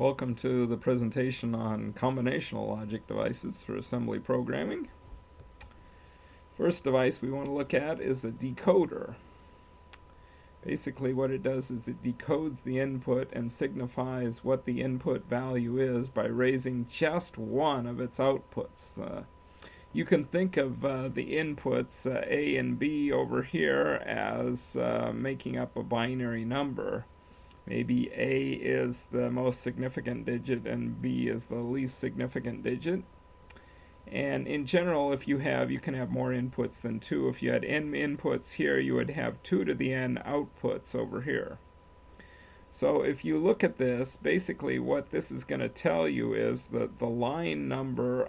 Welcome to the presentation on combinational logic devices for assembly programming. First device we want to look at is a decoder. Basically what it does is it decodes the input and signifies what the input value is by raising just one of its outputs. You can think of the inputs A and B over here as making up a binary number. Maybe A is the most significant digit and B is the least significant digit. And in general, if you can have more inputs than 2. If you had n inputs here, you would have 2 to the n outputs over here. So if you look at this, basically what this is going to tell you is that the line number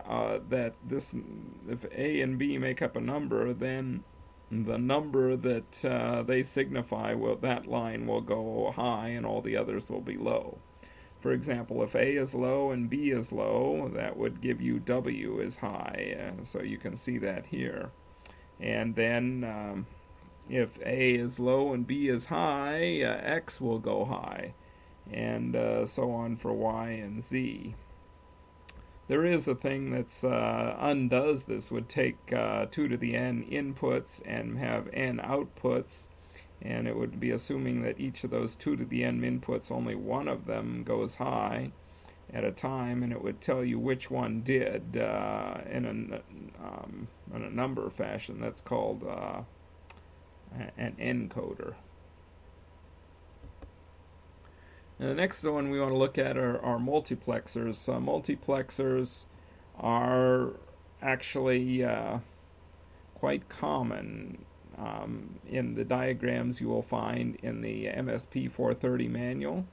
if A and B make up a number, then the number that they signify, that line will go high and all the others will be low. For example, if A is low and B is low, that would give you W is high. So you can see that here. And then if A is low and B is high, X will go high. And so on for Y and Z. There is a thing that undoes this, would take 2 to the n inputs and have n outputs, and it would be assuming that each of those 2 to the n inputs, only one of them goes high at a time, and it would tell you which one did in a number fashion. That's called an encoder. And the next one we want to look at are multiplexers. Multiplexers are actually quite common in the diagrams you will find in the MSP 430 manual,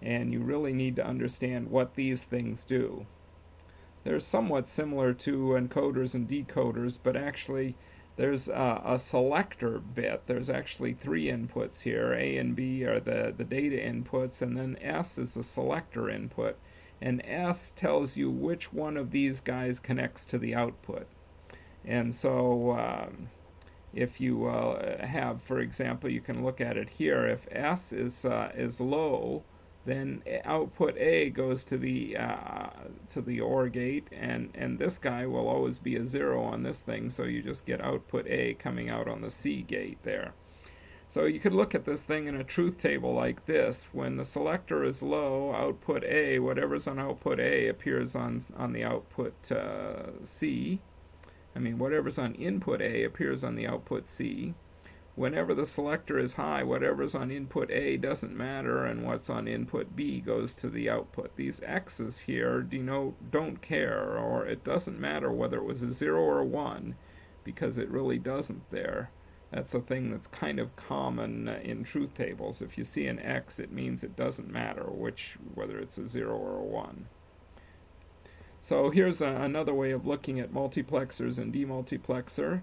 and you really need to understand what these things do. They're somewhat similar to encoders and decoders, but actually there's a selector bit. There's actually 3 inputs here. A and B are the data inputs, and then S is the selector input. And S tells you which one of these guys connects to the output. And so if you have, for example, you can look at it here. If S is low, then output A goes to the OR gate, and this guy will always be a 0 on this thing, so you just get output A coming out on the C gate there. So you could look at this thing in a truth table like this. When the selector is low, output A, whatever's on output A appears on the output C. Whatever's on input A appears on the output C. Whenever the selector is high, whatever's on input A doesn't matter, and what's on input B goes to the output. These X's here denote don't care, or it doesn't matter whether it was a 0 or a 1, because it really doesn't there. That's a thing that's kind of common in truth tables. If you see an X, it means it doesn't matter whether it's a 0 or a 1. So here's another way of looking at multiplexers and demultiplexer.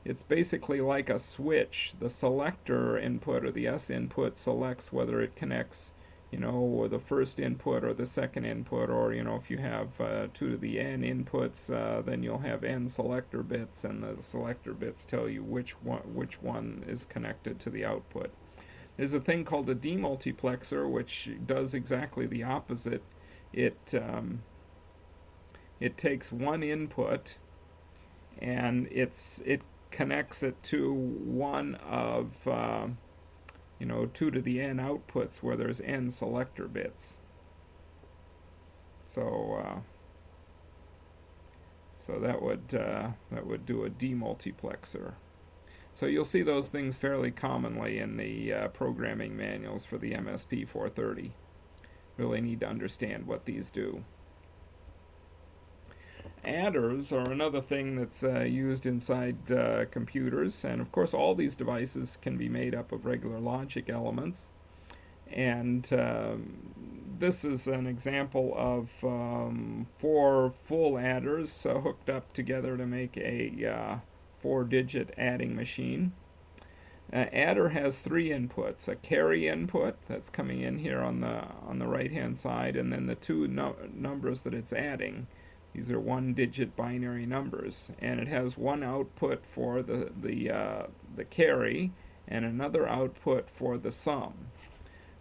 It's basically like a switch. The selector input, or the S input, selects whether it connects, or the first input or the second input, or if you have 2 to the n inputs, then you'll have n selector bits, and the selector bits tell you which one is connected to the output. There's a thing called a demultiplexer, which does exactly the opposite. It takes one input and it connects it to one of 2 to the n outputs where there's n selector bits. So that would do a demultiplexer. So you'll see those things fairly commonly in the programming manuals for the MSP 430. Really need to understand what these do. Adders are another thing that's used inside computers, and of course all these devices can be made up of regular logic elements, and this is an example of 4 full adders hooked up together to make a 4-digit adding machine. Adder has 3 inputs: a carry input that's coming in here on the right hand side, and then the 2 numbers that it's adding. These are 1-digit binary numbers, and it has one output for the carry and another output for the sum.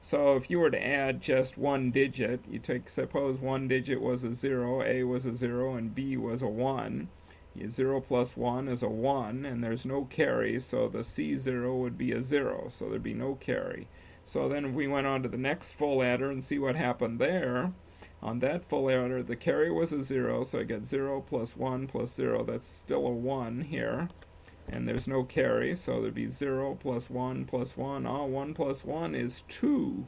So if you were to add just one digit, you take, suppose one digit was a 0, A was a 0, and B was a 1. 0 plus 1 is a 1, and there's no carry, so the C0 would be a 0, so there'd be no carry. So then if we went on to the next full adder and see what happened there, on that full adder the carry was a 0, so I get 0 plus 1 plus 0, that's still a 1 here. And there's no carry, so there'd be 0 plus 1 plus 1. 1 plus 1 is 2.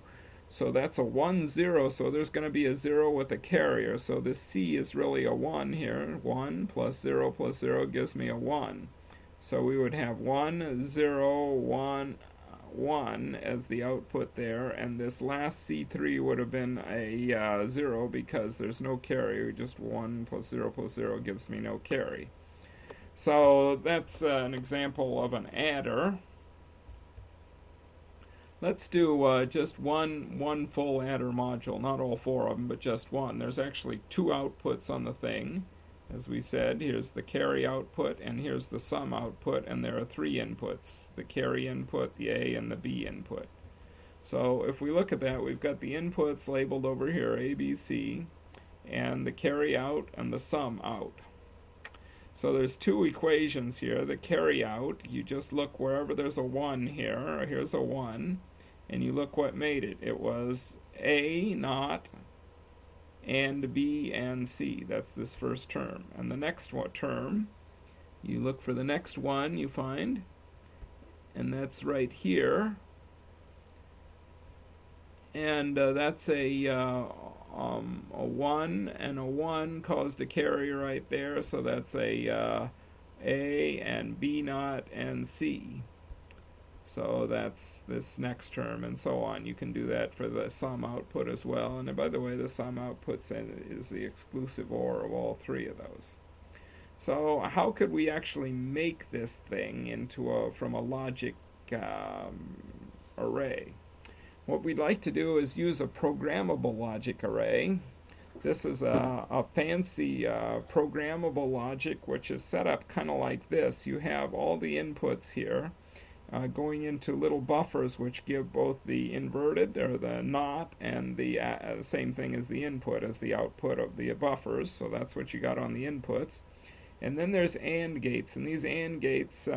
So that's a 1, 0, so there's going to be a 0 with a carrier. So this C is really a 1 here. 1 plus 0 gives me a 1. So we would have 1, 0, 1, 1 as the output there, and this last C3 would have been a 0 because there's no carry. Just 1 plus 0 gives me no carry. So that's an example of an adder. Let's do just one full adder module, not all four of them, but just one. There's actually two outputs on the thing. As we said, here's the carry output and here's the sum output, and there are three inputs: the carry input, the A, and the B input. So if we look at that, we've got the inputs labeled over here, A, B, C, and the carry out and the sum out. So there's two equations here. The carry out, you just look wherever there's a 1 here, or here's a 1, and you look what made it. It was A naught and B and C. That's this first term. And the next term, you look for the next one you find, and that's right here. And that's a 1 and a 1 caused a carry right there, so that's a and B naught and C. So that's this next term, and so on. You can do that for the sum output as well. And by the way, the sum output is the exclusive OR of all three of those. So how could we actually make this thing into from a logic array? What we'd like to do is use a programmable logic array. This is a fancy programmable logic which is set up kind of like this. You have all the inputs here going into little buffers which give both the inverted, or the not, and the same thing as the input, as the output of the buffers. So that's what you got on the inputs. And then there's AND gates, and these AND gates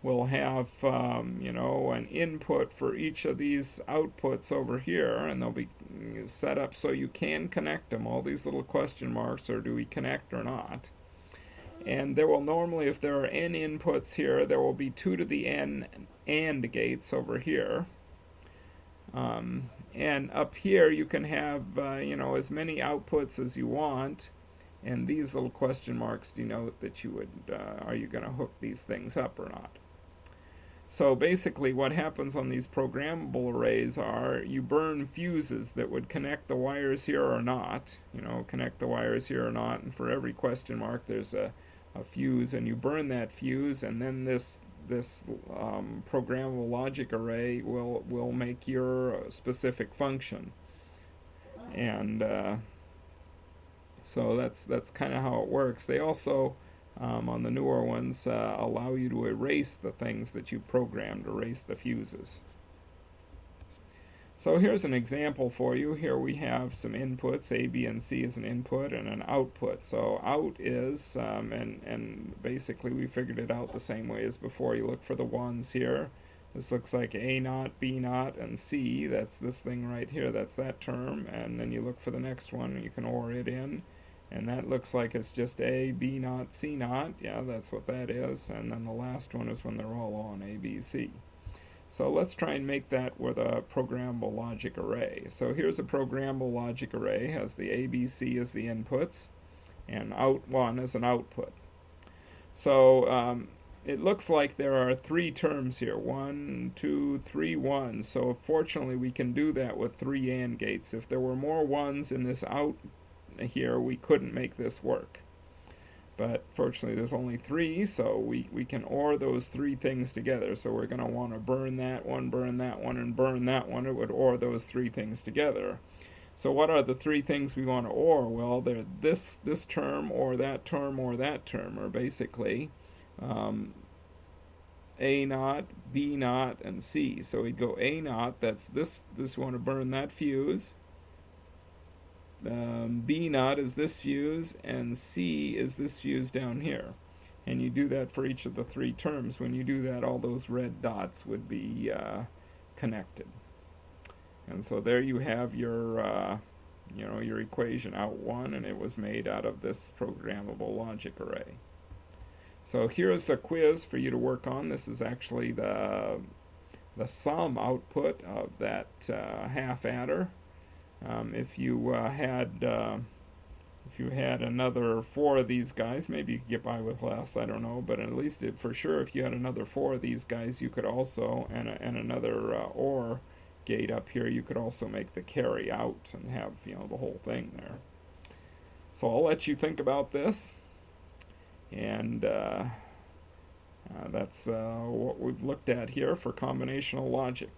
will have an input for each of these outputs over here, and they'll be set up so you can connect them, all these little question marks, or do we connect or not. And there will normally, if there are n inputs here, there will be 2 to the n AND gates over here. And up here you can have as many outputs as you want, and these little question marks denote that you would are you going to hook these things up or not. So basically what happens on these programmable arrays are you burn fuses that would connect the wires here or not, connect the wires here or not, and for every question mark there's a fuse, and you burn that fuse, and then this programmable logic array will make your specific function. And so that's kind of how it works. They also on the newer ones allow you to erase the things that you programmed, erase the fuses. So here's an example for you. Here we have some inputs. A, B, and C is an input and an output. So out is, and basically we figured it out the same way as before. You look for the ones here. This looks like A naught, B naught, and C. That's this thing right here. That's that term. And then you look for the next one, and you can OR it in. And that looks like it's just A, B naught, C naught. Yeah, that's what that is. And then the last one is when they're all on A, B, C. So let's try and make that with a programmable logic array. So here's a programmable logic array. It has the A, B, C as the inputs, and out1 as an output. So it looks like there are 3 terms here. 1, 2, 3 ones. So fortunately we can do that with 3 AND gates. If there were more ones in this out here, we couldn't make this work. But fortunately there's only 3, so we can OR those 3 things together. So we're going to want to burn that one, and burn that one. It would OR those 3 things together. So what are the 3 things we want to OR? Well, they're this term, or that term, or that term, or basically A naught, B naught, and C. So we'd go A naught, that's this we want to burn that fuse. B naught is this fuse, and C is this fuse down here. And you do that for each of the three terms. When you do that, all those red dots would be connected. And so there you have your your equation out one, and it was made out of this programmable logic array. So here's a quiz for you to work on. This is actually the sum output of that half adder. If you had another 4 of these guys, maybe you could get by with less, I don't know, but at least for sure if you had another 4 of these guys, you could also, and another OR gate up here, you could also make the carry out and have the whole thing there. So I'll let you think about this, and that's what we've looked at here for combinational logic.